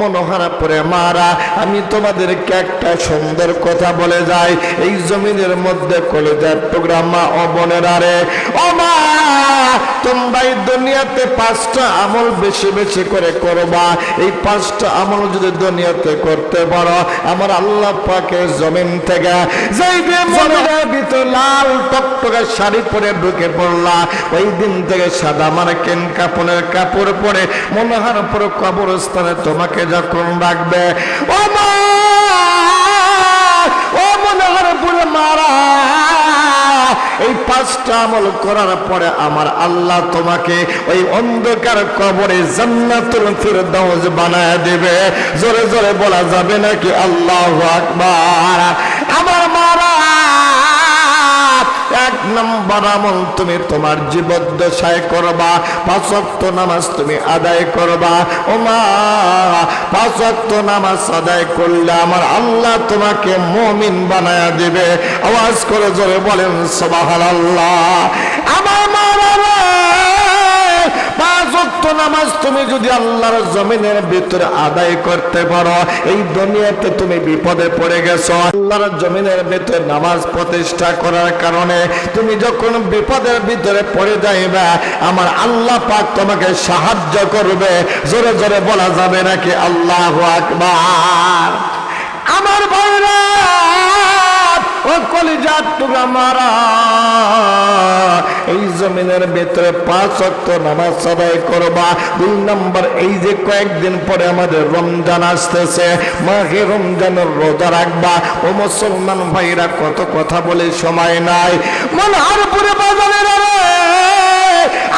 মনোহরপুরে মারা, আমি তোমাদেরকে একটা সুন্দর কথা বলে যাই। এই জমিনের মধ্যে কলিজার টুকরা মা ও বোনেরা রে, ও মা, তোমরা এই দুনিয়াতে 5টা আমল বেশি বেশি করে করবা। এই 5টা আমল যদি দুনিয়াতে করতে পারো, আমার আল্লাহ পাকের জমিন থেকে যেই জমিনের ভিতর লাল টকটকে শাড়ি পরে ঢুকে পড়লা, ওই দিন থেকে সাদা মার্কিন কাপড় পরে মনোহরপুর কবরস্থানে তোমাকে যখন রাখবে, ও মা, ও মনোহরপুর মারা, এই 5টা আমল করার পরে আমার আল্লাহ তোমাকে ওই অন্ধকার কবরে জান্নাতুল ফিরদাউস বানায় দেবে। জোরে জোরে বলা যাবে নাকি আল্লাহু আকবার? আমার মারা, 1 নম্বর আমল তুমি তোমার জীবদ্দশায় করবা, 5 ওয়াক্ত নামাজ তুমি আদায় করবা। ও মা, 5 ওয়াক্ত নামাজ আদায় করলে আমার আল্লাহ তোমাকে মুমিন বানায়া দিবে। আওয়াজ করে জোরে বলেন সুবহানাল্লাহ। আমার মারা, 5 ওয়াক্ত নামাজ তুমি যদি আল্লাহর জমিনের ভিতরে আদায় করতে পারো, এই দুনিয়াতে তুমি বিপদে পড়ে গেছো। আল্লাহর জমিনের ভিতরে নামাজ প্রতিষ্ঠা করার কারণে তুমি যখন বিপদের ভিতরে পড়ে যাইবা, আমার আল্লাহ পাক তোমাকে সাহায্য করবে। জোরে জোরে বলা যাবে নাকি আল্লাহু আকবার? আমার ভাইরা, ও কলিজার টুকরা মারা, এই জমিনের ভিতরে 5 ওয়াক্ত নামাজ আদায় করবা। 2 নম্বর, এই যে কয়েকদিন পরে আমাদের রমজান আসতেছে, মাহে রমজানের রোজা রাখবা। ও মুসলমান ভাইরা, কত কথা বলে সময় নাই। মনোহরপুরে বাজারের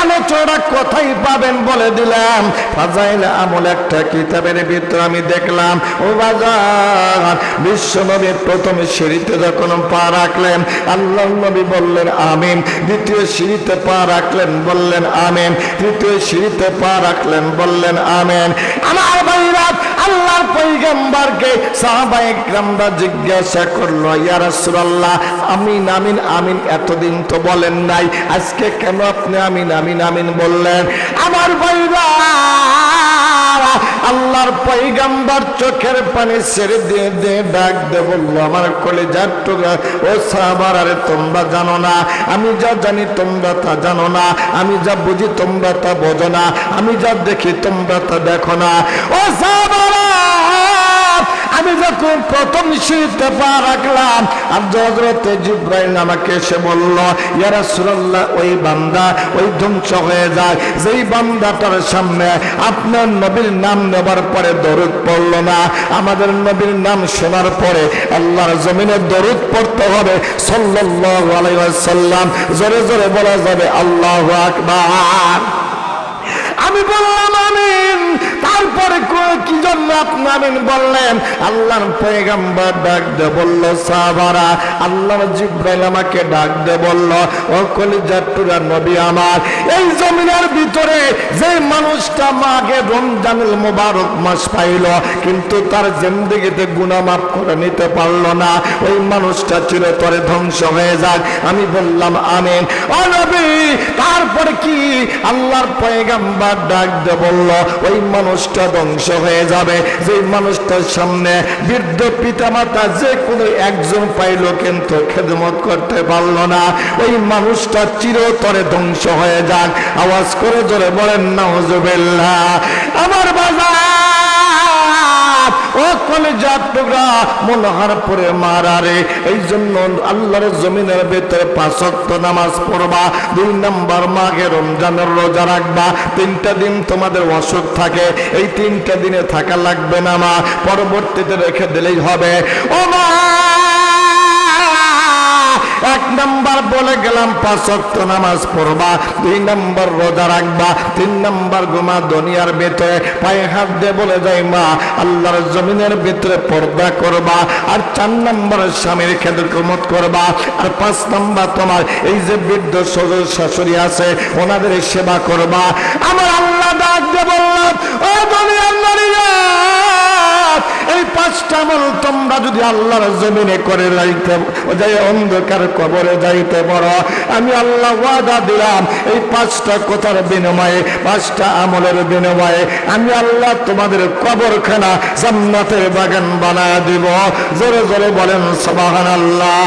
আলোচনা কোথায় পাবেন বলে দিলাম। ফাজাইল আমল একটা কিতাবের ভিতরে আমি দেখলাম। ও বাজার, বিশ্ব নবী প্রথম সিঁড়িতে যখন পা রাখলেন, আল্লাহ নবী বললেন আমিন। দ্বিতীয় সিঁড়িতে পা রাখলেন, বললেন আমিন। তৃতীয় সিঁড়িতে পা রাখলেন, বললেন আমিন। আমার ভাইরা, আল্লাহর পয়গম্বরকে সাহাবায়ে কেরামরা জিজ্ঞাসা করলো, ইয়া রাসূলুল্লাহ, আমিন আমিন আমিন এতদিন তো বলেন নাই, আজকে কেন আপনি আমিন আমিন আমিন বললেন? আমার ভাইরা, আল্লাহর পয়গম্বর চোখের পানি ছেড়ে দিয়ে দিয়ে ডাক দে বললো, আমার কলিজার টুকরা ও সাহাবারা রে, তোমরা জানো না, আমি যা জানি তোমরা তা জানো না, আমি যা বুঝি তোমরা তা বোঝো না, আমি যা দেখি তোমরা তা দেখো না। ও সাহাবারা, আমি যখন প্রথম সিঁড়িতে পা রাখলাম, আর হযরত জিবরাইল আমাকে এসে বলল, ইয়া রাসূলুল্লাহ, ওই বান্দা ওই ধ্বংস হয়ে যায় যেই বান্দাটার সামনে আপনার নবীর নাম নেবার পরে দরুদ পড়লো না। আমাদের নবীর নাম শোনার পরে আল্লাহর জমিনে দরুদ পড়তে হবে সাল্লাল্লাহু আলাইহি ওয়াসাল্লাম। জোরে জোরে বলা যাবে আল্লাহু আকবার। আমি বললাম আমিন। তারপরে কি জন্য আপনি আমিন বললেন? আল্লাহর পয়গম্বর ডাক দে বলল, সাহাবারা, আল্লাহর জিবরাইল আমাকে ডাক দে বলল, ও কলিজার টুকরা নবী আমার, এই জমিনের ভিতরে যে মানুষটা মাঘে রমজানুল মুবারক মাস পাইল, কিন্তু তার জিন্দেগিতে গুনাহ মাফ করে নিতে পারলো না, ওই মানুষটা চিরতরে ধ্বংস হয়ে যাক। আমি বললাম আমিন। ও নবী, তারপরে কি? আল্লাহর পয়গম্বর ডাক দে বলল, ওই মানুষটা ধ্বংস হয়ে যাবে যে মানুষটার সামনে বৃদ্ধ পিতামাতা যে কোনো একজন পাইল কিন্তু খেদমত করতে পারল না, ওই মানুষটা চিরতরে ধ্বংস হয়ে যাক। আওয়াজ করে জোরে বলেন নাউজুবিল্লাহ। আমার বাজার, ও কলিজার টুকরা মনোহরপুরে মারা রে, এই জন্য আল্লাহর জমিনের ভিতরে 5 ওয়াক্ত নামাজ পড়বা। 2 নম্বর, মাঘে রমজানের রোজা রাখবা। 3টা দিন তোমাদের অসুখ থাকে, এই 3টা দিনে থাকা লাগবে না মা, পরবর্তীতে রেখে দিলেই হবে। ও মা, 1 নম্বর বলে গেলাম 5 ওয়াক্ত নামাজ পড়বা, 2 নম্বর রোজা রাখবা, 3 নম্বর ঘুমা দুনিয়ার ভিতরে পায়ে হাত দিয়ে বলে যাই মা, আল্লাহর জমিনের ভিতরে পর্দা করবা, আর 4 নম্বর স্বামীর খেদমত করবা, আর 5 নম্বর তোমার এই যে বৃদ্ধ শ্বশুর শাশুড়ি আছে ওনাদের সেবা করবা। আমার আল্লাহ ডাক দিয়ে বললাম, ও দুনিয়ার নারীরা, এই 5 পাঁচটা আমল তোমরা যদি আল্লাহর জমিনে করে যাইতে যাই অন্ধকার কবরে যাইতে পারো, আমি আল্লাহ ওয়াদা দিলাম এই পাঁচটা কথার বিনিময়ে, পাঁচটা আমলের বিনিময়ে আমি আল্লাহ তোমাদের কবরখানা জান্নাতের বাগান বানায় দিব। জোরে জোরে বলেন সুবহানাল্লাহ।